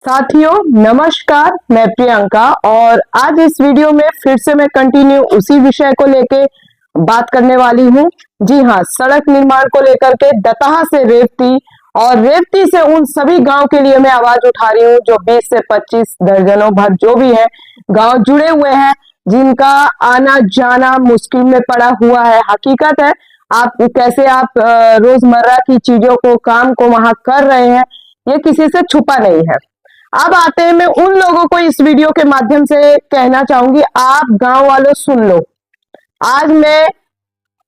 साथियों नमस्कार, मैं प्रियंका और आज इस वीडियो में फिर से मैं कंटिन्यू उसी विषय को लेके बात करने वाली हूँ। जी हाँ, सड़क निर्माण को लेकर के दताहा से रेवती और रेवती से उन सभी गांव के लिए मैं आवाज उठा रही हूँ जो 20 से 25 दर्जनों भर जो भी है गांव जुड़े हुए हैं, जिनका आना जाना मुश्किल में पड़ा हुआ है। हकीकत है, आप रोजमर्रा की चीजों को काम को वहां कर रहे हैं, ये किसी से छुपा नहीं है। अब आते हैं, मैं उन लोगों को इस वीडियो के माध्यम से कहना चाहूंगी, आप गांव वालों सुन लो। आज मैं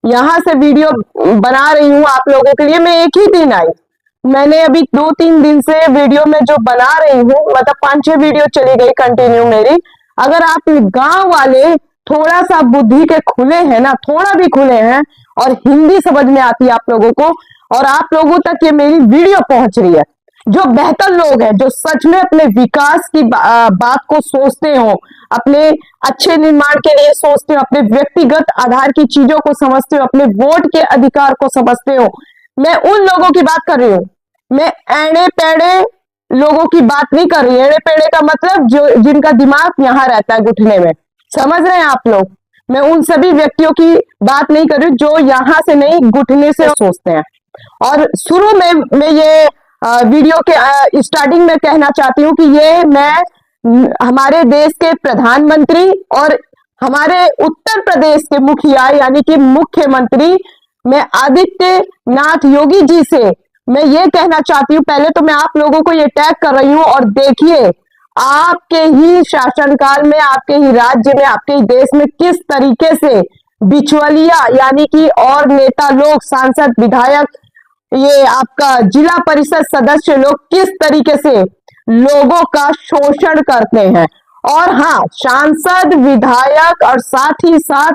यहां से वीडियो बना रही हूं आप लोगों के लिए। मैं एक ही दिन आई, मैंने अभी 2-3 दिन से वीडियो में जो बना रही हूं, मतलब 5-6 वीडियो चली गई कंटिन्यू मेरी। अगर आप गांव वाले थोड़ा सा बुद्धि के खुले हैं ना, थोड़ा भी खुले हैं और हिंदी समझ में आती है आप लोगों को, और आप लोगों तक ये मेरी वीडियो पहुंच रही है, जो बेहतर लोग हैं, जो सच में अपने विकास की बात को सोचते हो, अपने अच्छे निर्माण के लिए सोचते हो, अपने व्यक्तिगत आधार की चीजों को समझते हो, अपने वोट के अधिकार को समझते हो, मैं उन लोगों की बात कर रही हूं। मैं एड़े पेड़े लोगों की बात नहीं कर रही। एड़े पेड़े का मतलब जो जिनका दिमाग यहाँ रहता है घुटने में, समझ रहे हैं आप लोग। मैं उन सभी व्यक्तियों की बात नहीं कर रही जो यहां से नहीं घुटने से सोचते हैं। और शुरू में मैं ये वीडियो के स्टार्टिंग में कहना चाहती हूँ कि ये मैं हमारे देश के प्रधानमंत्री और हमारे उत्तर प्रदेश के मुखिया यानी कि मुख्यमंत्री मैं आदित्यनाथ योगी जी से मैं ये कहना चाहती हूँ। पहले तो मैं आप लोगों को ये टैग कर रही हूँ और देखिए आपके ही शासनकाल में, आपके ही राज्य में, आपके ही देश में किस तरीके से बिचौलिया यानी कि और नेता लोग, सांसद, विधायक, ये आपका जिला परिषद सदस्य लोग किस तरीके से लोगों का शोषण करते हैं। और हाँ, सांसद, विधायक और साथ ही साथ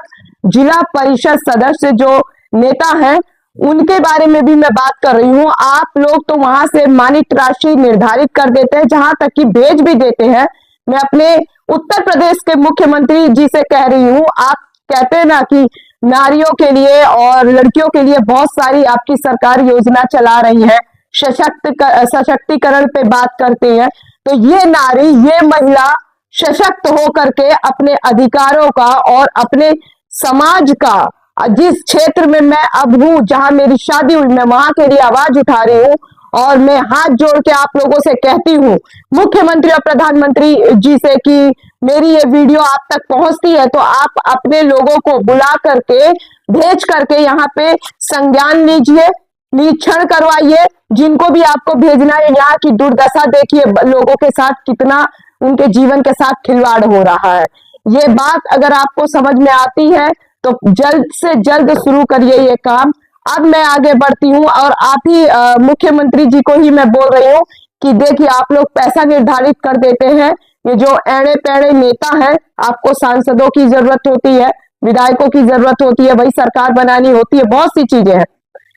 जिला परिषद सदस्य जो नेता हैं, उनके बारे में भी मैं बात कर रही हूँ। आप लोग तो वहां से मानिक राशि निर्धारित कर देते हैं, जहां तक कि भेज भी देते हैं। मैं अपने उत्तर प्रदेश के मुख्यमंत्री जी से कह रही हूँ, आप कहते हैं ना कि नारियों के लिए और लड़कियों के लिए बहुत सारी आपकी सरकार योजना चला रही है, सशक्तिकरण पे बात करते हैं, तो ये नारी, ये महिला सशक्त होकर के अपने अधिकारों का और अपने समाज का, जिस क्षेत्र में मैं अब हूं, जहां मेरी शादी हुई, मैं वहां के लिए आवाज उठा रही हूं। और मैं हाथ जोड़ के आप लोगों से कहती हूँ, मुख्यमंत्री और प्रधानमंत्री जी से, कि मेरी ये वीडियो आप तक पहुंचती है तो आप अपने लोगों को बुला करके, भेज करके यहाँ पे संज्ञान लीजिए, निरीक्षण करवाइए। जिनको भी आपको भेजना है, यहाँ की दुर्दशा देखिए, लोगों के साथ कितना उनके जीवन के साथ खिलवाड़ हो रहा है। ये बात अगर आपको समझ में आती है तो जल्द से जल्द शुरू करिए ये काम। अब मैं आगे बढ़ती हूँ और आप ही मुख्यमंत्री जी को ही मैं बोल रही हूँ कि देखिए, आप लोग पैसा निर्धारित कर देते हैं। ये जो एड़े पेड़े नेता हैं, आपको सांसदों की जरूरत होती है, विधायकों की जरूरत होती है, वही सरकार बनानी होती है, बहुत सी चीजें हैं।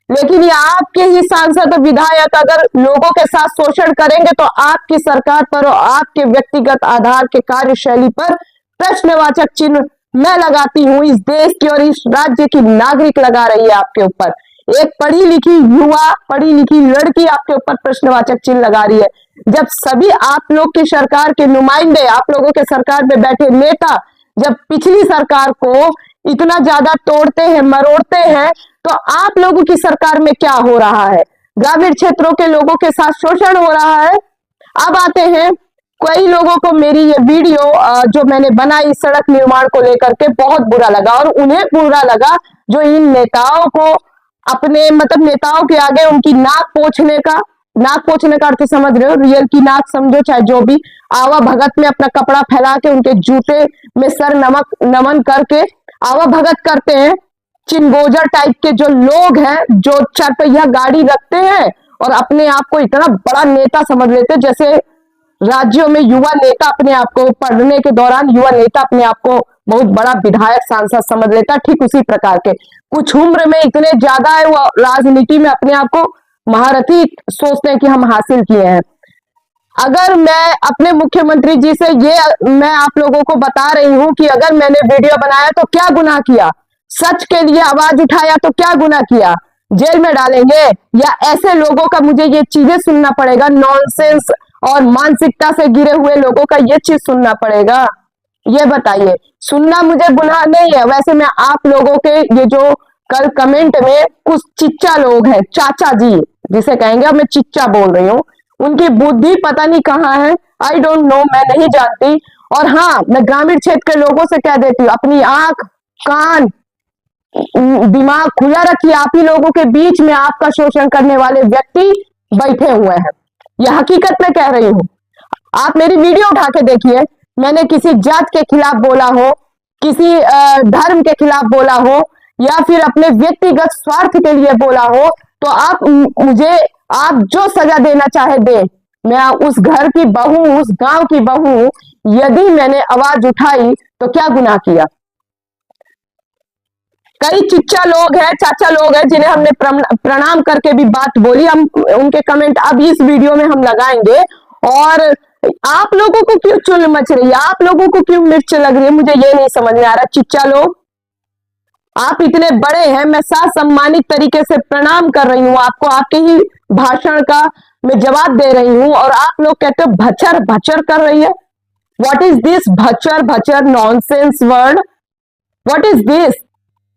लेकिन ये आपके ही सांसद और विधायक अगर लोगों के साथ शोषण करेंगे तो आपकी सरकार पर और आपके व्यक्तिगत आधार के कार्यशैली पर प्रश्नवाचक चिन्ह मैं लगाती हूँ। इस देश की और इस राज्य की नागरिक लगा रही है आपके ऊपर। एक पढ़ी लिखी युवा, पढ़ी लिखी लड़की आपके ऊपर प्रश्नवाचक चिन्ह लगा रही है। जब सभी आप लोग की सरकार के नुमाइंदे, आप लोगों के सरकार में बैठे नेता, जब पिछली सरकार को इतना ज्यादा तोड़ते हैं, मरोड़ते हैं, तो आप लोगों की सरकार में क्या हो रहा है? ग्रामीण क्षेत्रों के लोगों के साथ शोषण हो रहा है। अब आते हैं, कई लोगों को मेरी ये वीडियो जो मैंने बनाई सड़क निर्माण को लेकर के बहुत बुरा लगा, और उन्हें बुरा लगा जो इन नेताओं को अपने, मतलब नेताओं के आगे उनकी नाक पोंछने का अर्थ समझ रहे हो, रियल की नाक समझो, चाहे जो भी, आवा भगत में अपना कपड़ा फैला के उनके जूते में सर नमन करके आवा भगत करते हैं। चिंगोजर टाइप के जो लोग हैं, जो चारपहिया गाड़ी रखते हैं और अपने आप को इतना बड़ा नेता समझ लेते हैं, जैसे राज्यों में युवा नेता अपने आप को, पढ़ने के दौरान युवा नेता अपने आप को बहुत बड़ा विधायक, सांसद समझ लेता है। ठीक उसी प्रकार के कुछ उम्र में इतने ज्यादा है वो राजनीति में अपने आप को महारथी सोचते हैं कि हम हासिल किए हैं। अगर मैं अपने मुख्यमंत्री जी से ये मैं आप लोगों को बता रही हूं कि अगर मैंने वीडियो बनाया तो क्या गुनाह किया, सच के लिए आवाज उठाया तो क्या गुनाह किया, जेल में डालेंगे? या ऐसे लोगों का मुझे ये चीजें सुनना पड़ेगा, नॉनसेंस और मानसिकता से गिरे हुए लोगों का ये चीज सुनना पड़ेगा? ये बताइए। सुनना मुझे गुनाह नहीं है, वैसे मैं आप लोगों के ये जो कल कमेंट में कुछ चिच्चा लोग हैं, चाचा जी जिसे कहेंगे, अब मैं चिच्चा बोल रही हूँ, उनकी बुद्धि पता नहीं कहाँ है, आई डोंट नो, मैं नहीं जानती। और हाँ, मैं ग्रामीण क्षेत्र के लोगों से कह देती हूँ, अपनी आंख कान दिमाग खुला रखिए। आप ही लोगों के बीच में आपका शोषण करने वाले व्यक्ति बैठे हुए हैं, यह हकीकत मैं कह रही हूं। आप मेरी वीडियो उठा के देखिए, मैंने किसी जात के खिलाफ बोला हो, किसी धर्म के खिलाफ बोला हो, या फिर अपने व्यक्तिगत स्वार्थ के लिए बोला हो, तो आप मुझे आप जो सजा देना चाहे दे। मैं उस घर की बहू, उस गांव की बहू, यदि मैंने आवाज उठाई तो क्या गुनाह किया? कई चिच्चा लोग हैं, चाचा लोग हैं, जिन्हें हमने प्रणाम करके भी बात बोली। हम उनके कमेंट अब इस वीडियो में हम लगाएंगे। और आप लोगों को क्यों चुल मच रही है, आप लोगों को क्यों मिर्च लग रही है, मुझे ये नहीं समझ में आ रहा। चिच्चा लोग, आप इतने बड़े हैं, मैं सम्मानित तरीके से प्रणाम कर रही हूं आपको, आपके ही भाषण का मैं जवाब दे रही हूं, और आप लोग कहते हो भचर भचर कर रही है। व्हाट इज दिस भचर भचर nonsense word? What is this?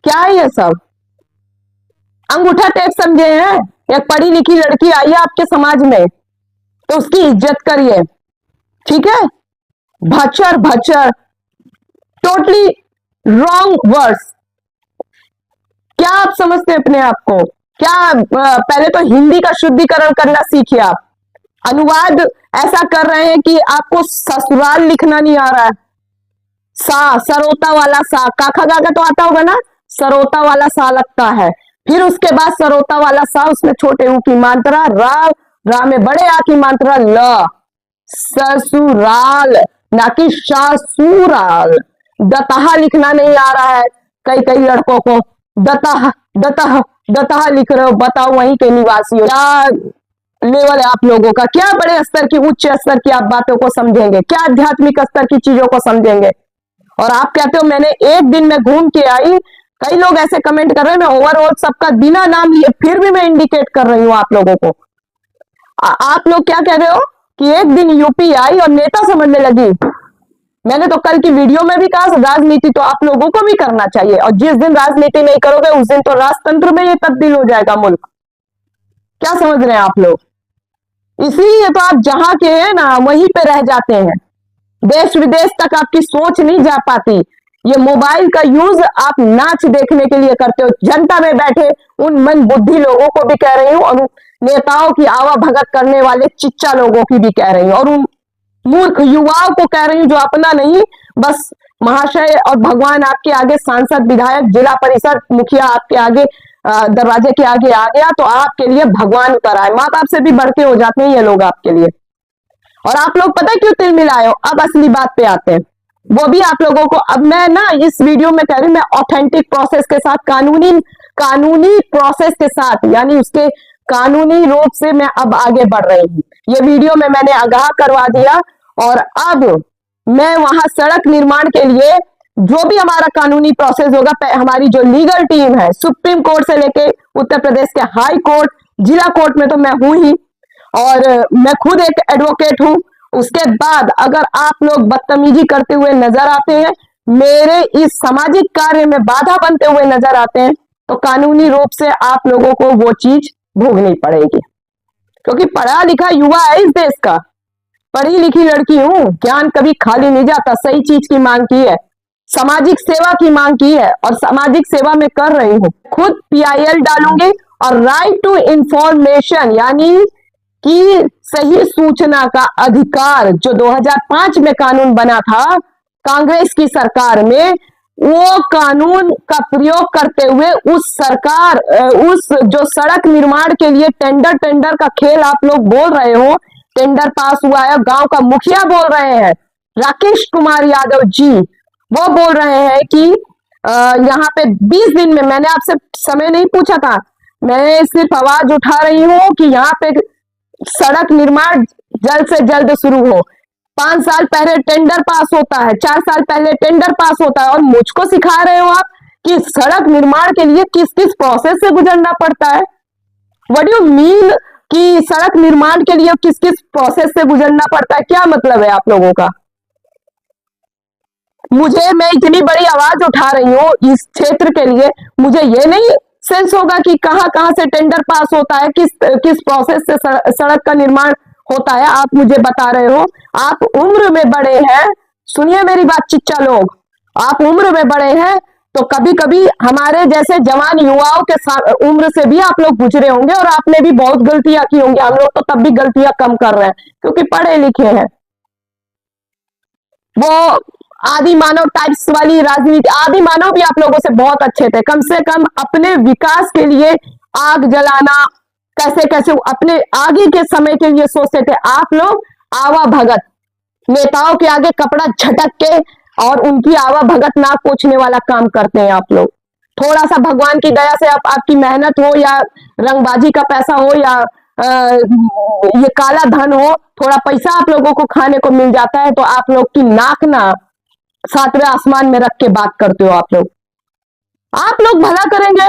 क्या है ये सब? अंगूठा टेप समझे हैं? एक पढ़ी लिखी लड़की आई है आपके समाज में, तो उसकी इज्जत करिए, ठीक है? भचर भचर, टोटली रॉन्ग वर्ड्स। क्या आप समझते हैं अपने आप को? क्या पहले तो हिंदी का शुद्धिकरण करना सीखिए आप। अनुवाद ऐसा कर रहे हैं कि आपको ससुराल लिखना नहीं आ रहा है। सा, सरोता वाला सा, काखा गागा तो आता होगा ना, सरोता वाला सा लगता है। फिर उसके बाद सरोता वाला सा, उसमें छोटे ऊ की मात्रा रा, रा में बड़े आ की मात्रा ल, ससुराल ना कि ससुराल। दतहा लिखना नहीं आ रहा है कई कई लड़कों को, दतह दतह दतह लिख रहे हो। बताओ वहीं के निवासी हो, क्या लेवल है आप लोगों का? क्या बड़े स्तर की, उच्च स्तर की आप बातों को समझेंगे? क्या आध्यात्मिक स्तर की चीजों को समझेंगे? और आप कहते हो मैंने एक दिन में घूम के आई। कई लोग ऐसे कमेंट कर रहे हैं, मैं ओवरऑल सबका बिना नाम लिए फिर भी मैं इंडिकेट कर रही हूं आप लोगों को। आप लोग क्या कह रहे हो कि एक दिन यूपी आई और नेता समझने लगी। मैंने तो कल की वीडियो में भी कहा, राजनीति तो आप लोगों को भी करना चाहिए, और जिस दिन राजनीति नहीं करोगे उस दिन तो राजतंत्र में ये तब्दील हो जाएगा मुल्क। क्या समझ रहे हैं आप लोग? इसीलिए तो आप जहां के हैं ना वहीं पे रह जाते हैं, देश विदेश तक आपकी सोच नहीं जा पाती। ये मोबाइल का यूज आप नाच देखने के लिए करते हो। जनता में बैठे उन मन बुद्धि लोगों को भी कह रही हूँ, और नेताओं की आवा भगत करने वाले चिच्चा लोगों की भी कह रही हूँ, और उन मूर्ख युवाओं को कह रही हूँ जो अपना नहीं, बस महाशय और भगवान आपके आगे, सांसद विधायक जिला परिषद मुखिया आपके आगे दरवाजे के आगे आ गया तो आपके लिए भगवान उतर आए। माँ बाप से भी बढ़ के हो जाते हैं ये लोग आपके लिए। और आप लोग पता है क्यों तिल मिलाए हो? अब असली बात पे आते हैं, वो भी आप लोगों को। अब मैं ना इस वीडियो में कह रही हूं, मैं ऑथेंटिक प्रोसेस के साथ, कानूनी प्रोसेस के साथ, यानी उसके कानूनी रूप से मैं अब आगे बढ़ रही हूँ। ये वीडियो में मैंने आगाह करवा दिया, और अब मैं वहां सड़क निर्माण के लिए जो भी हमारा कानूनी प्रोसेस होगा, हमारी जो लीगल टीम है, सुप्रीम कोर्ट से लेके उत्तर प्रदेश के हाई कोर्ट, जिला कोर्ट में तो मैं हूं ही, और मैं खुद एक एडवोकेट हूं। उसके बाद अगर आप लोग बदतमीजी करते हुए नजर आते हैं, मेरे इस सामाजिक कार्य में बाधा बनते हुए नजर आते हैं, तो कानूनी रूप से आप लोगों को वो चीज भोगनी पड़ेगी। क्योंकि पढ़ा लिखा युवा है इस देश का, पढ़ी लिखी लड़की हूं, ज्ञान कभी खाली नहीं जाता। सही चीज की मांग की है, सामाजिक सेवा की मांग की है, और सामाजिक सेवा में कर रही हूं। खुद PIL डालूंगी, और राइट टू इंफॉर्मेशन यानी कि सही सूचना का अधिकार, जो 2005 में कानून बना था कांग्रेस की सरकार में, वो कानून का प्रयोग करते हुए उस सरकार, उस जो सड़क निर्माण के लिए टेंडर का खेल आप लोग बोल रहे हो, टेंडर पास हुआ है, गांव का मुखिया बोल रहे हैं, राकेश कुमार यादव जी, वो बोल रहे हैं कि यहाँ पे 20 दिन में, मैंने आपसे समय नहीं पूछा था, मैं सिर्फ आवाज उठा रही हूं कि यहाँ पे सड़क निर्माण जल्द से जल्द शुरू हो। 5 साल पहले टेंडर पास होता है, 4 साल पहले टेंडर पास होता है, और मुझको सिखा रहे हो आप कि सड़क निर्माण के लिए किस किस प्रोसेस से गुजरना पड़ता है। व्हाट डू यू मीन कि सड़क निर्माण के लिए किस किस प्रोसेस से गुजरना पड़ता है। क्या मतलब है आप लोगों का? मैं इतनी बड़ी आवाज उठा रही हूँ इस क्षेत्र के लिए, मुझे ये नहीं सेंस होगा कि कहां कहां से टेंडर पास होता है, किस किस प्रोसेस से सड़क का निर्माण होता है। आप मुझे बता रहे हो, आप उम्र में बड़े हैं, सुनिए मेरी बात चिच्चा लोग, आप उम्र में बड़े हैं तो कभी कभी हमारे जैसे जवान युवाओं के उम्र से भी आप लोग गुजरे होंगे और आपने भी बहुत गलतियां की होंगी। हम लोग तो तब भी गलतियां कम कर रहे हैं क्योंकि पढ़े लिखे हैं। वो आदि मानव टाइप्स वाली राजनीति, आदि मानव भी आप लोगों से बहुत अच्छे थे, कम से कम अपने विकास के लिए आग जलाना, कैसे कैसे अपने आगे के समय के लिए सोचते थे। आप लोग आवा भगत, नेताओं के आगे कपड़ा झटक के और उनकी आवा भगत नाक पोछने वाला काम करते हैं आप लोग। थोड़ा सा भगवान की दया से आपकी मेहनत हो या रंगबाजी का पैसा हो या ये काला धन हो, थोड़ा पैसा आप लोगों को खाने को मिल जाता है तो आप लोग की नाक ना सातवें आसमान में रख के बात करते हो। आप लोग भला करेंगे।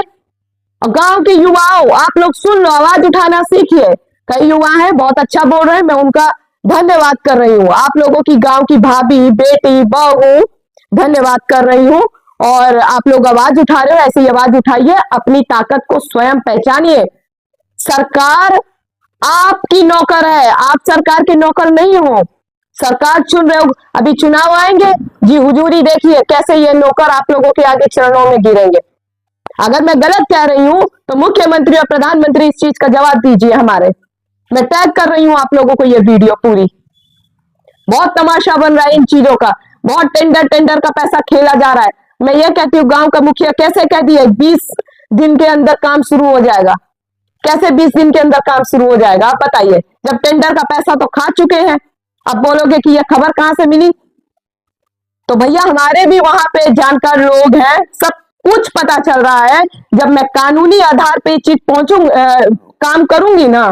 और गांव के युवाओं, आप लोग सुन लो, आवाज उठाना सीखिए। कई युवा हैं बहुत अच्छा बोल रहे हैं, मैं उनका धन्यवाद कर रही हूँ। आप लोगों की गांव की भाभी, बेटी, बहू, धन्यवाद कर रही हूँ। और आप लोग आवाज उठा रहे हो, ऐसी ही आवाज उठाइए, अपनी ताकत को स्वयं पहचानिए। सरकार आपकी नौकर है, आप सरकार के नौकर नहीं हो। सरकार चुन रहे हो, अभी चुनाव आएंगे जी, हुजूरी देखिए कैसे ये नौकर आप लोगों के आगे चरणों में गिरेंगे। अगर मैं गलत कह रही हूं तो मुख्यमंत्री और प्रधानमंत्री इस चीज का जवाब दीजिए हमारे। मैं टैग कर रही हूं आप लोगों को ये वीडियो पूरी। बहुत तमाशा बन रहा है इन चीजों का, बहुत टेंडर का पैसा खेला जा रहा है। मैं ये कहती हूँ, गांव का मुखिया कैसे कह दिए 20 दिन के अंदर काम शुरू हो जाएगा? कैसे 20 दिन के अंदर काम शुरू हो जाएगा आप बताइए? जब टेंडर का पैसा तो खा चुके हैं। अब बोलोगे कि यह खबर कहां से मिली? तो भैया हमारे भी वहां पे जानकार लोग हैं, सब कुछ पता चल रहा है। जब मैं कानूनी आधार पे चीज काम करूंगी ना,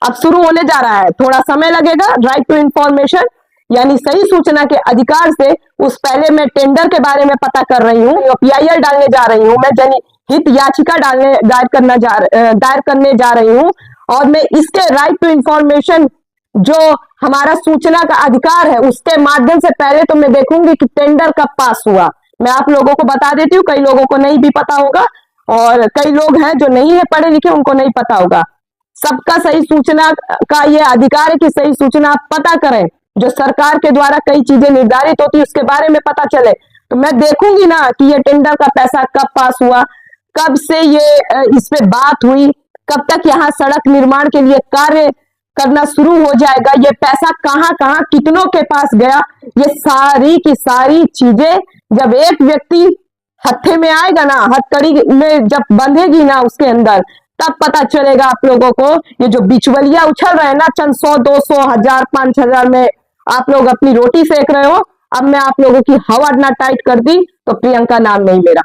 अब शुरू होने जा रहा है, थोड़ा समय लगेगा। राइट टू इंफॉर्मेशन यानी सही सूचना के अधिकार से उस पहले मैं टेंडर के बारे में पता कर रही हूँ, पीआईएल डालने जा रही हूँ, मैं जनहित याचिका दायर करने जा रही हूँ। और मैं इसके राइट टू इंफॉर्मेशन जो हमारा सूचना का अधिकार है उसके माध्यम से पहले तो मैं देखूंगी कि टेंडर कब पास हुआ। मैं आप लोगों को बता देती हूँ, कई लोगों को नहीं भी पता होगा और कई लोग हैं जो नहीं है पढ़े लिखे, उनको नहीं पता होगा। सबका सही सूचना का ये अधिकार है कि सही सूचना आप पता करें। जो सरकार के द्वारा कई चीजें निर्धारित होती है उसके बारे में पता चले, तो मैं देखूंगी ना कि ये टेंडर का पैसा कब पास हुआ, कब से ये इस पे बात हुई, कब तक यहाँ सड़क निर्माण के लिए कार्य करना शुरू हो जाएगा, ये पैसा कहां कहां कितनों के पास गया, ये सारी की सारी चीजें जब एक व्यक्ति हत्थे में आएगा ना, हथकड़ी में जब बंधेगी ना उसके अंदर, तब पता चलेगा आप लोगों को। ये जो बिचवलिया उछल रहे हैं ना, चंद 100, 200, 1000, 5000 में आप लोग अपनी रोटी सेक रहे हो। अब मैं आप लोगों की हवा ना टाइट कर दी तो प्रियंका नाम नहीं मेरा।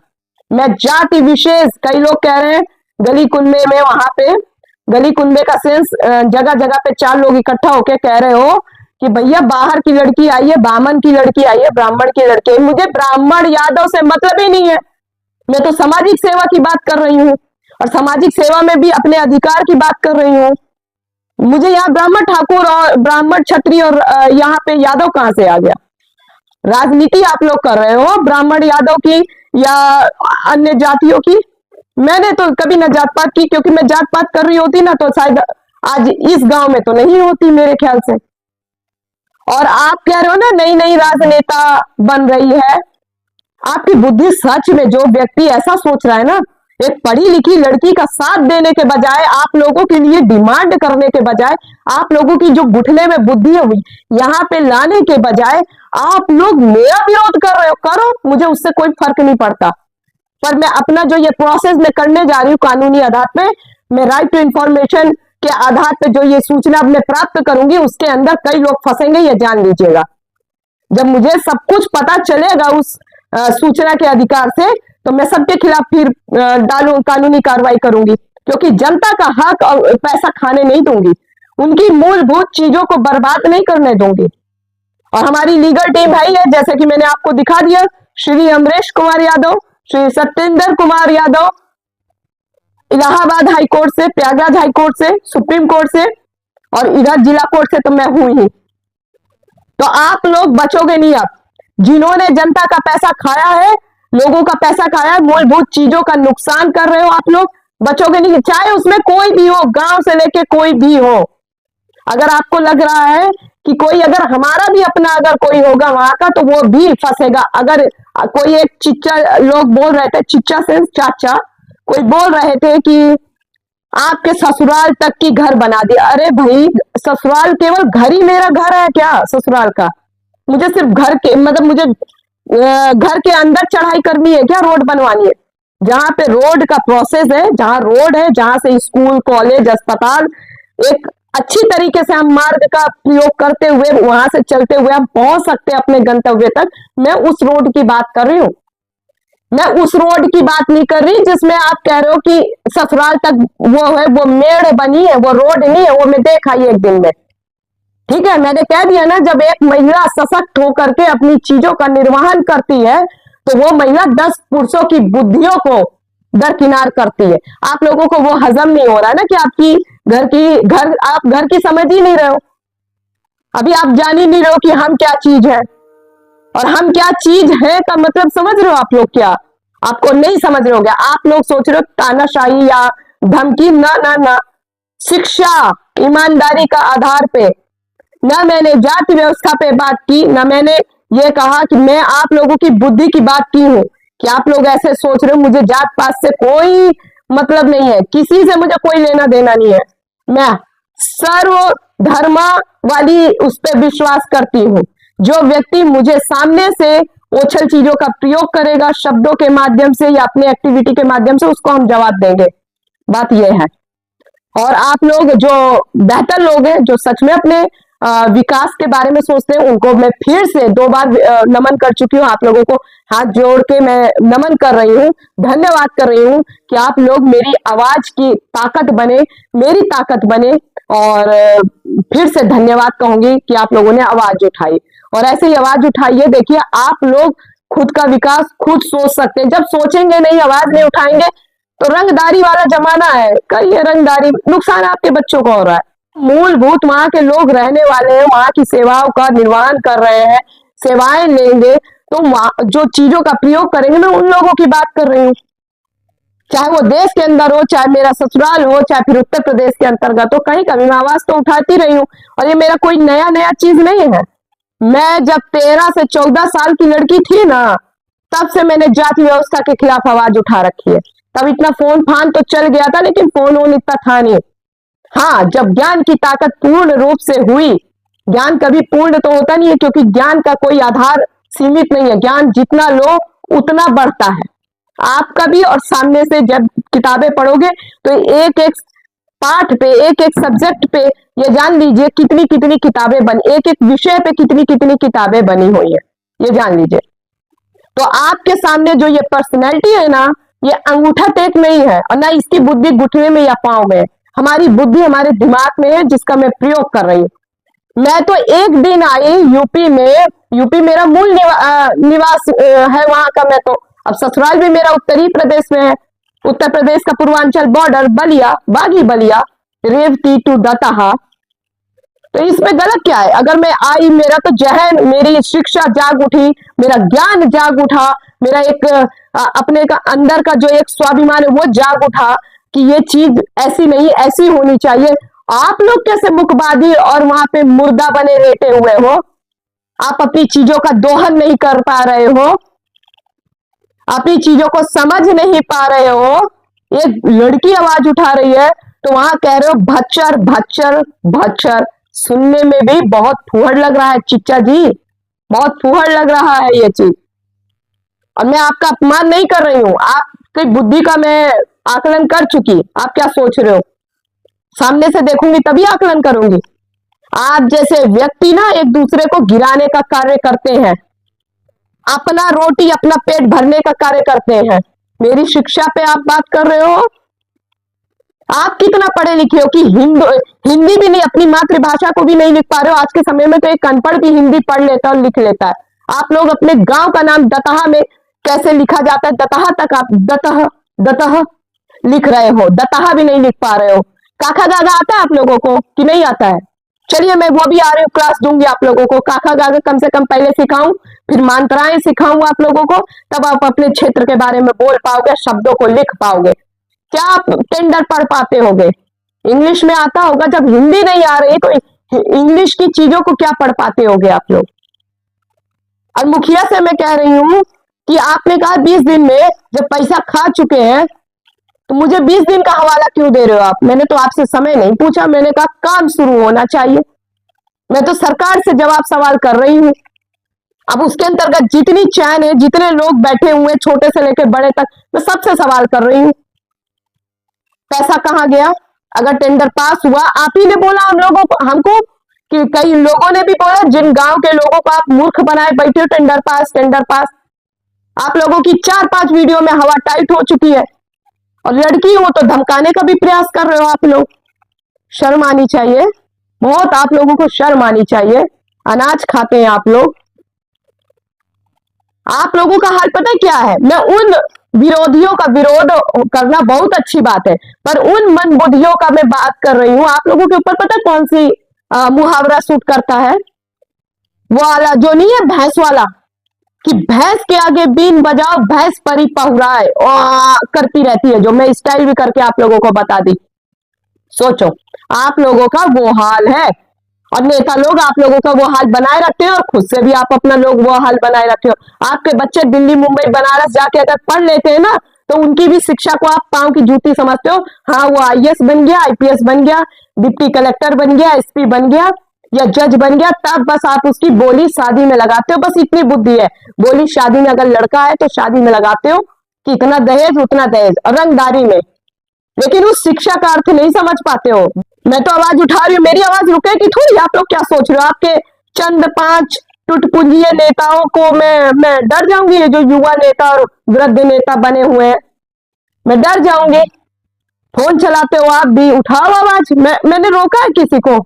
मैं जाति विशेष, कई लोग कह रहे हैं गली कुंबे में, वहां पे गली कुंबे का सेंस, जगह जगह पे 4 लोग इकट्ठा होके कह रहे हो कि भैया बाहर की लड़की आई है, बामन की लड़की आई है, ब्राह्मण की लड़की। मुझे ब्राह्मण यादव से मतलब ही नहीं है, मैं तो सामाजिक सेवा की बात कर रही हूँ और सामाजिक सेवा में भी अपने अधिकार की बात कर रही हूँ। मुझे यहाँ ब्राह्मण ठाकुर और ब्राह्मण क्षत्रिय और यहाँ पे यादव कहां से आ गया? राजनीति आप लोग कर रहे हो ब्राह्मण यादव की या अन्य जातियों की। मैंने तो कभी न जात पात की, क्योंकि मैं जात पात कर रही होती ना तो शायद आज इस गांव में तो नहीं होती मेरे ख्याल से। और आप कह रहे हो ना नई नई राजनेता बन रही है, आपकी बुद्धि सच में, जो व्यक्ति ऐसा सोच रहा है ना, एक पढ़ी लिखी लड़की का साथ देने के बजाय, आप लोगों के लिए डिमांड करने के बजाय, आप लोगों की जो घुटने में बुद्धि है यहाँ पे लाने के बजाय आप लोग मेरा विरोध कर रहे हो। करो, मुझे उससे कोई फर्क नहीं पड़ता, पर मैं अपना जो ये प्रोसेस मैं करने जा रही हूँ कानूनी आधार पे, मैं राइट टू इंफॉर्मेशन के आधार पे जो ये सूचना मैं प्राप्त करूंगी उसके अंदर कई लोग फंसेंगे, ये जान लीजिएगा। जब मुझे सब कुछ पता चलेगा उस सूचना के अधिकार से, तो मैं सबके खिलाफ फिर कानूनी कार्रवाई करूंगी, क्योंकि जनता का हक और पैसा खाने नहीं दूंगी, उनकी मूलभूत चीजों को बर्बाद नहीं करने दूंगी। और हमारी लीगल टीम है, जैसे कि मैंने आपको दिखा दिया, श्री अमरेश कुमार यादव, श्री सत्येंद्र कुमार यादव, इलाहाबाद हाई कोर्ट से, प्रयागराज हाई कोर्ट से, सुप्रीम कोर्ट से और इधर जिला कोर्ट से तो मैं हूं ही। तो आप लोग बचोगे नहीं। अब जिन्होंने जनता का पैसा खाया है, लोगों का पैसा खाया है, मूलभूत चीजों का नुकसान कर रहे हो आप लोग, बचोगे नहीं। चाहे उसमें कोई भी हो, गांव से लेके कोई भी हो। अगर आपको लग रहा है कि कोई अगर हमारा भी अपना अगर कोई होगा वहां का तो वो भी फंसेगा। अगर कोई एक चिच्चा लोग बोल रहे थे, चिच्चा से चाचा कोई बोल रहे थे कि आपके ससुराल तक की घर बना दिया। अरे भाई, ससुराल केवल घर ही मेरा घर है क्या ससुराल का? मुझे सिर्फ घर के मतलब मुझे घर के अंदर चढ़ाई करनी है क्या? रोड बनवानी है? जहां पे रोड का प्रोसेस है, जहां रोड है, जहां से स्कूल, कॉलेज, अस्पताल एक अच्छी तरीके से हम मार्ग का प्रयोग करते हुए वहां से चलते हुए हम पहुंच सकते हैं अपने गंतव्य तक, मैं उस रोड की बात कर रही हूं। मैं उस रोड की बात नहीं कर रही जिसमें आप कह रहे हो कि ससुराल तक वो है, वो मेड़ बनी है, वो रोड नहीं है। वो मैं देखा ही एक दिन में। ठीक है, मैंने कह दिया ना, जब एक महिला सशक्त होकर के अपनी चीजों का निर्वहन करती है तो वो महिला 10 पुरुषों की बुद्धियों को दरकिनार करती है। आप लोगों को वो हजम नहीं हो रहा है ना कि आपकी आप घर की समझ ही नहीं रहे हो। अभी आप जान ही नहीं रहे हो कि हम क्या चीज है, और हम क्या चीज है का मतलब समझ रहे हो आप लोग क्या? आपको नहीं समझ रहे हो क्या? आप लोग सोच रहे हो तानाशाही या धमकी। ना ना ना, शिक्षा ईमानदारी का आधार पे। ना मैंने जाति व्यवस्था पे बात की, ना मैंने ये कहा कि मैं आप लोगों की बुद्धि की बात की हूं कि आप लोग ऐसे सोच रहे हो। मुझे जात पात से कोई मतलब नहीं है, किसी से मुझे कोई लेना देना नहीं है। मैं सर्व धर्म वाली उस पर विश्वास करती हूँ। जो व्यक्ति मुझे सामने से ओछल चीजों का प्रयोग करेगा शब्दों के माध्यम से या अपनी एक्टिविटी के माध्यम से, उसको हम जवाब देंगे। बात यह है। और आप लोग जो बेहतर लोग हैं, जो सच में अपने विकास के बारे में सोचते हैं, उनको मैं फिर से 2 बार नमन कर चुकी हूँ। आप लोगों को हाथ जोड़ के मैं नमन कर रही हूँ, धन्यवाद कर रही हूँ कि आप लोग मेरी आवाज की ताकत बने, मेरी ताकत बने। और फिर से धन्यवाद कहूंगी कि आप लोगों ने आवाज उठाई, और ऐसे ही आवाज उठाइए। देखिए, आप लोग खुद का विकास खुद सोच सकते हैं। जब सोचेंगे नहीं, आवाज नहीं उठाएंगे, तो रंगदारी वाला जमाना है। कहिए रंगदारी, नुकसान आपके बच्चों को हो रहा है। मूलभूत वहां के लोग रहने वाले हैं, वहां की सेवाओं का निर्वहन कर रहे हैं, सेवाएं लेंगे तो जो चीजों का प्रयोग करेंगे, मैं उन लोगों की बात कर रही हूँ। चाहे वो देश के अंदर हो, चाहे मेरा ससुराल हो, चाहे फिर उत्तर प्रदेश के अंतर्गत हो, कहीं कभी मैं आवाज तो उठाती रही हूँ। और ये मेरा कोई नया नया चीज नहीं है। मैं जब 13 से 14 साल की लड़की थी ना, तब से मैंने जाति व्यवस्था के खिलाफ आवाज उठा रखी है। तब इतना फोन फान तो चल गया था, लेकिन फोन वोन इतना था नहीं। हाँ, जब ज्ञान की ताकत पूर्ण रूप से हुई, ज्ञान कभी पूर्ण तो होता नहीं है, क्योंकि ज्ञान का कोई आधार सीमित नहीं है। ज्ञान जितना लो उतना बढ़ता है आपका भी। और सामने से जब किताबें पढ़ोगे तो एक एक पाठ पे, एक एक सब्जेक्ट पे ये जान लीजिए कितनी कितनी किताबें बनी, एक एक विषय पे कितनी कितनी किताबें बनी हुई है, ये जान लीजिए। तो आपके सामने जो ये पर्सनैलिटी है ना, ये अंगूठा टेक नहीं है, और ना इसकी बुद्धि घुटने में या पांव में। हमारी बुद्धि हमारे दिमाग में है, जिसका मैं प्रयोग कर रही हूँ। मैं तो एक दिन आई यूपी में, यूपी मेरा मूल निवास है वहां का। मैं तो अब ससुराल भी मेरा उत्तरी प्रदेश में है, उत्तर प्रदेश का पूर्वांचल बॉर्डर, बलिया, बागी बलिया, रेवती टू दताहा। तो इसमें गलत क्या है? अगर मैं आई, मेरा तो जहन, मेरी शिक्षा जाग उठी, मेरा ज्ञान जाग उठा, मेरा एक अपने का अंदर का जो एक स्वाभिमान है वो जाग उठा कि ये चीज ऐसी नहीं, ऐसी होनी चाहिए। आप लोग कैसे मुखबादी और वहां पे मुर्दा बने लेटे हुए हो? आप अपनी चीजों का दोहन नहीं कर पा रहे हो, अपनी चीजों को समझ नहीं पा रहे हो। एक लड़की आवाज उठा रही है तो वहां कह रहे हो भच्चर भच्चर भच्चर। सुनने में भी बहुत फुहड़ लग रहा है चिच्चा जी, बहुत फुहड़ लग रहा है ये चीज। और मैं आपका अपमान नहीं कर रही हूं, आपकी बुद्धि का मैं आकलन कर चुकी। आप क्या सोच रहे हो? सामने से देखूंगी तभी आकलन करूंगी। आप जैसे व्यक्ति ना एक दूसरे को गिराने का कार्य करते हैं, अपना रोटी अपना पेट भरने का कार्य करते हैं। मेरी शिक्षा पे आप बात कर रहे हो? आप कितना पढ़े लिखे हो कि हिंदी भी नहीं, अपनी मातृभाषा को भी नहीं लिख पा रहे हो। आज के समय में तो एक अनपढ़ भी हिंदी पढ़ लेता और लिख लेता है। आप लोग अपने गांव का नाम दतहा में कैसे लिखा जाता है, दतहा तक आप दतह दतह लिख रहे हो, दतहा भी नहीं लिख पा रहे हो। काका गागा आता है आप लोगों को कि नहीं आता है? चलिए मैं वो भी आ रही हूँ, क्लास दूंगी आप लोगों को। काका गागा कम से कम पहले सिखाऊं, फिर मात्राएं सिखाऊं आप लोगों को, तब आप अपने क्षेत्र के बारे में बोल पाओगे, शब्दों को लिख पाओगे। क्या आप टेंडर पढ़ पाते होगे? इंग्लिश में आता होगा, जब हिंदी नहीं आ रही तो इंग्लिश की चीजों को क्या पढ़ पाते होगे आप लोग? और मुखिया से मैं कह रही हूं कि आपने कहा 20 दिन में जब पैसा खा चुके हैं तो मुझे 20 दिन का हवाला क्यों दे रहे हो आप? मैंने तो आपसे समय नहीं पूछा, मैंने कहा काम शुरू होना चाहिए। मैं तो सरकार से जवाब सवाल कर रही हूं। अब उसके अंतर्गत जितनी चैन है, जितने लोग बैठे हुए छोटे से लेकर बड़े तक, मैं सबसे सवाल कर रही हूं, पैसा कहां गया? अगर टेंडर पास हुआ, आप ही ने बोला हम लोगों को, हमको, कि कई लोगों ने भी बोला, जिन गांव के लोगों को आप मूर्ख बनाए बैठे हो, टेंडर पास टेंडर पास। आप लोगों की 4-5 वीडियो में हवा टाइट हो चुकी है, और लड़की हो तो धमकाने का भी प्रयास कर रहे हो आप लोग। शर्म आनी चाहिए, बहुत आप लोगों को शर्म आनी चाहिए। अनाज खाते हैं आप लोग। आप लोगों का हाल पता है क्या है? मैं उन विरोधियों का विरोध करना बहुत अच्छी बात है, पर उन मंदबुद्धियों का मैं बात कर रही हूं। आप लोगों के ऊपर पता है कौन सी मुहावरा सूट करता है? वो वाला जो नहीं है, भैंस वाला, कि भैंस के आगे बीन बजाओ, भैंस परी पहुराए करती रहती है, जो मैं स्टाइल भी करके आप लोगों को बता दी। सोचो, आप लोगों का वो हाल है, और नेता लोग आप लोगों का वो हाल बनाए रखते हो, और खुद से भी आप अपना लोग वो हाल बनाए रखते हो। आपके बच्चे दिल्ली, मुंबई, बनारस जाके अगर पढ़ लेते हैं ना, तो उनकी भी शिक्षा को आप पांव की जूती समझते हो। हाँ, वो आईएएस बन गया, आईपीएस बन गया, डिप्टी कलेक्टर बन गया, एसपी बन गया, या जज बन गया, तब बस आप उसकी बोली शादी में लगाते हो। बस इतनी बुद्धि है, बोली शादी में अगर लड़का है तो शादी में लगाते हो कि इतना दहेज उतना दहेज, और रंगदारी में, लेकिन उस शिक्षा का अर्थ नहीं समझ पाते हो। मैं तो आवाज उठा रही हूँ, मेरी आवाज रुकेगी थोड़ी? आप लोग क्या सोच रहे हो? आपके चंद 5 टुटपुंजिए नेताओं को मैं डर जाऊंगी? ये जो युवा नेता और वृद्ध नेता बने हुए हैं, मैं डर जाऊंगी? फोन चलाते हो आप भी, उठाओ आवाज। मैंने रोका है किसी को?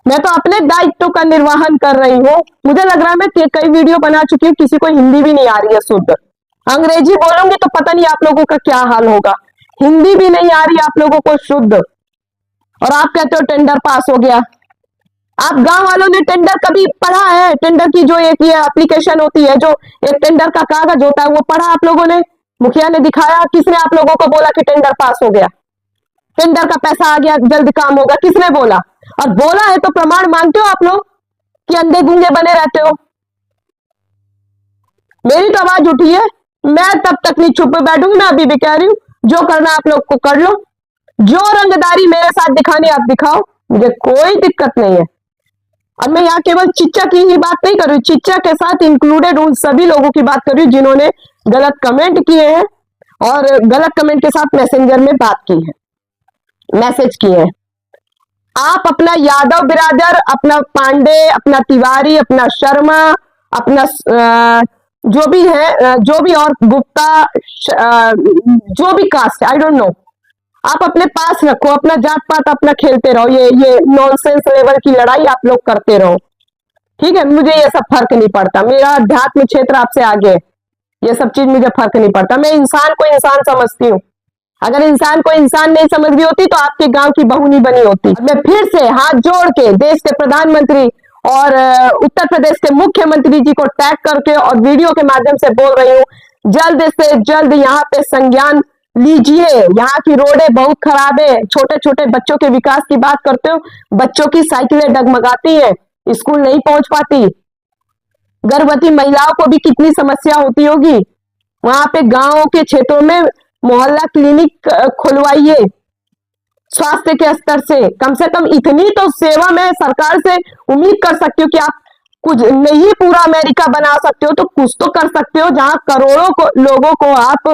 मैं तो अपने दायित्व का निर्वहन कर रही हूँ। मुझे लग रहा है मैं कई वीडियो बना चुकी हूँ, किसी को हिंदी भी नहीं आ रही है शुद्ध। अंग्रेजी बोलूंगी तो पता नहीं आप लोगों का क्या हाल होगा। हिंदी भी नहीं आ रही आप लोगों को शुद्ध, और आप कहते हो टेंडर पास हो गया। आप गांव वालों ने टेंडर कभी पढ़ा है? टेंडर की जो एक ये एप्लीकेशन होती है, जो एक टेंडर का कागज होता है, वो पढ़ा आप लोगों ने? मुखिया ने दिखाया? किसने आप लोगों को बोला कि टेंडर पास हो गया, टेंडर का पैसा आ गया, जल्द काम होगा? किसने बोला? और बोला है तो प्रमाण मांगते हो आप लोग कि अंधे गूंगे बने रहते हो? मेरी तो आवाज उठी है, मैं तब तक नहीं चुप बैठूंगी। मैं अभी भी कह रही हूँ, जो करना आप लोग को कर लो, जो रंगदारी मेरे साथ दिखानी आप दिखाओ, मुझे कोई दिक्कत नहीं है। और मैं यहाँ केवल चिच्चा की ही बात नहीं कर रही हूँ, चिच्चा के साथ इंक्लूडेड उन सभी लोगों की बात कर रही हूँ जिन्होंने गलत कमेंट किए हैं, और गलत कमेंट के साथ मैसेंजर में बात की है, मैसेज किए हैं। आप अपना यादव बिरादर, अपना पांडे, अपना तिवारी, अपना शर्मा, अपना जो भी है, जो भी और गुप्ता, जो भी कास्ट, आई डोंट नो, आप अपने पास रखो। अपना जात पात अपना खेलते रहो, ये नॉनसेंस लेवल की लड़ाई आप लोग करते रहो, ठीक है? मुझे ये सब फर्क नहीं पड़ता, मेरा अध्यात्म क्षेत्र आपसे आगे है, ये सब चीज मुझे फर्क नहीं पड़ता। मैं इंसान को इंसान समझती हूँ। अगर इंसान को इंसान नहीं समझ रही होती तो आपके गांव की बहू नहीं बनी होती। मैं फिर से हाथ जोड़ के देश के प्रधानमंत्री और उत्तर प्रदेश के मुख्यमंत्री जी को टैग करके और वीडियो के माध्यम से बोल रही हूँ, जल्द से जल्द यहाँ पे संज्ञान लीजिए। यहाँ की रोडें बहुत खराब है, छोटे छोटे बच्चों के विकास की बात करते हो, बच्चों की साइकिलें डगमगाती है, स्कूल नहीं पहुंच पाती, गर्भवती महिलाओं को भी कितनी समस्या होती होगी। वहां पे गांवों के क्षेत्रों में मोहल्ला क्लिनिक खुलवाइए, स्वास्थ्य के स्तर से कम इतनी तो सेवा मैं सरकार से उम्मीद कर सकती हूँ कि आप कुछ नहीं पूरा अमेरिका बना सकते हो तो कुछ तो कर सकते हो। जहां करोड़ों को लोगों को आप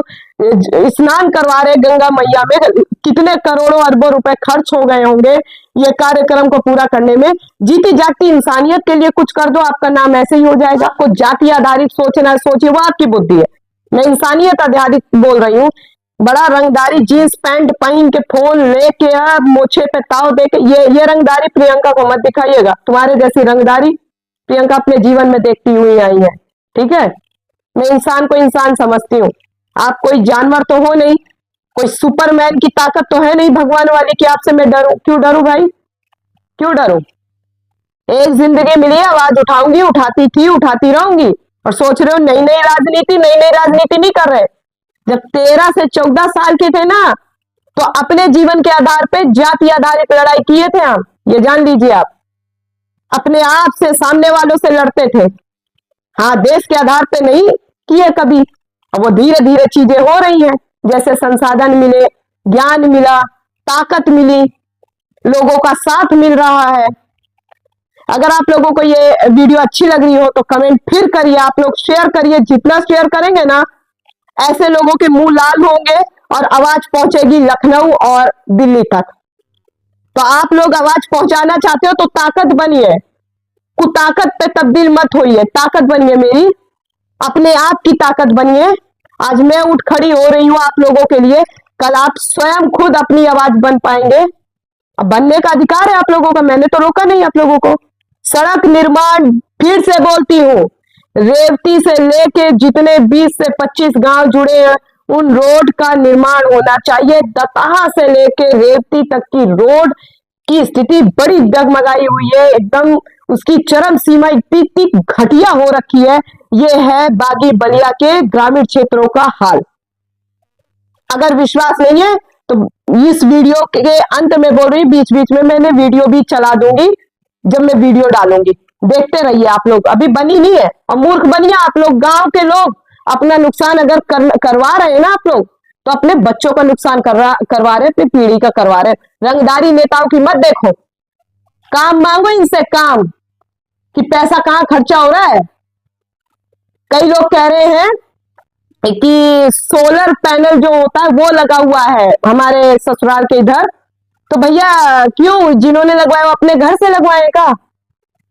स्नान करवा रहे गंगा मैया में, कितने करोड़ों अरबों रुपए खर्च हो गए होंगे ये कार्यक्रम को पूरा करने में। जीती जागती इंसानियत के लिए कुछ कर दो, आपका नाम ऐसे ही हो जाएगा। आपको जाति आधारित सोचना सोचिए, वो आपकी बुद्धि है। मैं इंसानियत आधारित बोल रही हूँ। बड़ा रंगदारी जीन्स पैंट पहन के फोन लेके मोछे पे ताव दे के ये रंगदारी प्रियंका को मत दिखाइएगा। तुम्हारे जैसी रंगदारी प्रियंका अपने जीवन में देखती हुई आई है, ठीक है? मैं इंसान को इंसान समझती हूँ, आप कोई जानवर तो हो नहीं कोई सुपरमैन की ताकत तो है नहीं भगवान वाली कि आपसे मैं डरूं। क्यों डरूं भाई, क्यों डरूं? एक जिंदगी मिली है, आवाज उठाऊंगी, उठाती थी, उठाती रहूंगी। और सोच रहे हो नई नई राजनीति, नई नई राजनीति नहीं कर रहे। जब 13 से 14 साल के थे ना, तो अपने जीवन के आधार पे जाति आधारित लड़ाई किए थे हम, ये जान लीजिए आप। अपने आप से, सामने वालों से लड़ते थे। हाँ, देश के आधार पे नहीं किए कभी। और वो धीरे धीरे चीजें हो रही हैं, जैसे संसाधन मिले, ज्ञान मिला, ताकत मिली, लोगों का साथ मिल रहा है। अगर आप लोगों को ये वीडियो अच्छी लग रही हो तो कमेंट फिर करिए, आप लोग शेयर करिए। जितना शेयर करेंगे ना, ऐसे लोगों के मुंह लाल होंगे और आवाज पहुंचेगी लखनऊ और दिल्ली तक। तो आप लोग आवाज पहुंचाना चाहते हो तो ताकत बनिए, कुताकत पे तब्दील मत होइए, ताकत बनिए मेरी, अपने आप की ताकत बनिए। आज मैं उठ खड़ी हो रही हूं आप लोगों के लिए, कल आप स्वयं खुद अपनी आवाज बन पाएंगे। अब बनने का अधिकार है आप लोगों का, मैंने तो रोका नहीं आप लोगों को। सड़क निर्माण, फिर से बोलती हूँ, रेवती से लेके जितने 20 से 25 गांव जुड़े हैं, उन रोड का निर्माण होना चाहिए। दताहा से लेके रेवती तक की रोड की स्थिति बड़ी डगमगाई हुई है, एकदम उसकी चरम सीमा इतनी घटिया हो रखी है। ये है बागी बलिया के ग्रामीण क्षेत्रों का हाल। अगर विश्वास नहीं है तो इस वीडियो के अंत में बोल रही, बीच बीच में मैंने वीडियो भी चला दूंगी जब मैं वीडियो डालूंगी, देखते रहिए आप लोग। अभी बनी नहीं है और मूर्ख बनिए आप लोग। गांव के लोग अपना नुकसान अगर करवा रहे हैं ना आप लोग, तो अपने बच्चों का नुकसान करवा रहे, अपनी पीढ़ी का करवा रहे। रंगदारी नेताओं की मत देखो, काम मांगो इनसे, काम कि पैसा कहां खर्चा हो रहा है। कई लोग कह रहे हैं कि सोलर पैनल जो होता है वो लगा हुआ है हमारे ससुराल के इधर। तो भैया क्यों, जिन्होंने लगवाए वो अपने घर से लगवाए का?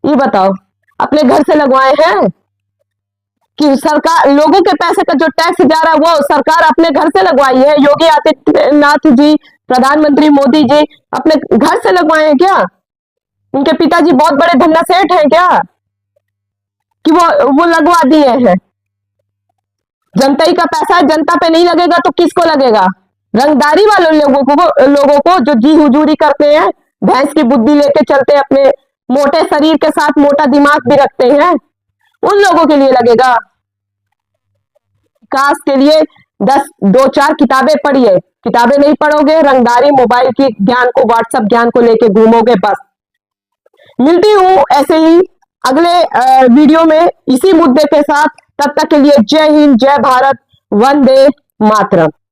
ये बताओ, अपने घर से लगवाए हैं कि सरकार, लोगों के पैसे का जो टैक्स जा रहा है वो सरकार अपने घर से लगवाई है? योगी आदित्यनाथ जी, प्रधानमंत्री मोदी जी अपने घर से लगवाए हैं क्या? उनके पिताजी बहुत बड़े धन्ना सेठ हैं क्या कि वो लगवा दिए हैं? जनता ही का पैसा है, जनता पे नहीं लगेगा तो किसको लगेगा? रंगदारी वाले लोगों को जो जी हुजूरी करते हैं, भैंस की बुद्धि लेके चलते हैं, अपने मोटे शरीर के साथ मोटा दिमाग भी रखते हैं, उन लोगों के लिए लगेगा। विकास के लिए 2-4 किताबें पढ़िए, किताबें नहीं पढ़ोगे, रंगदारी मोबाइल की ज्ञान को, व्हाट्सएप ज्ञान को लेके घूमोगे बस। मिलती हूं ऐसे ही अगले वीडियो में इसी मुद्दे के साथ। तब तक के लिए जय हिंद, जय भारत, वंदे मातरम।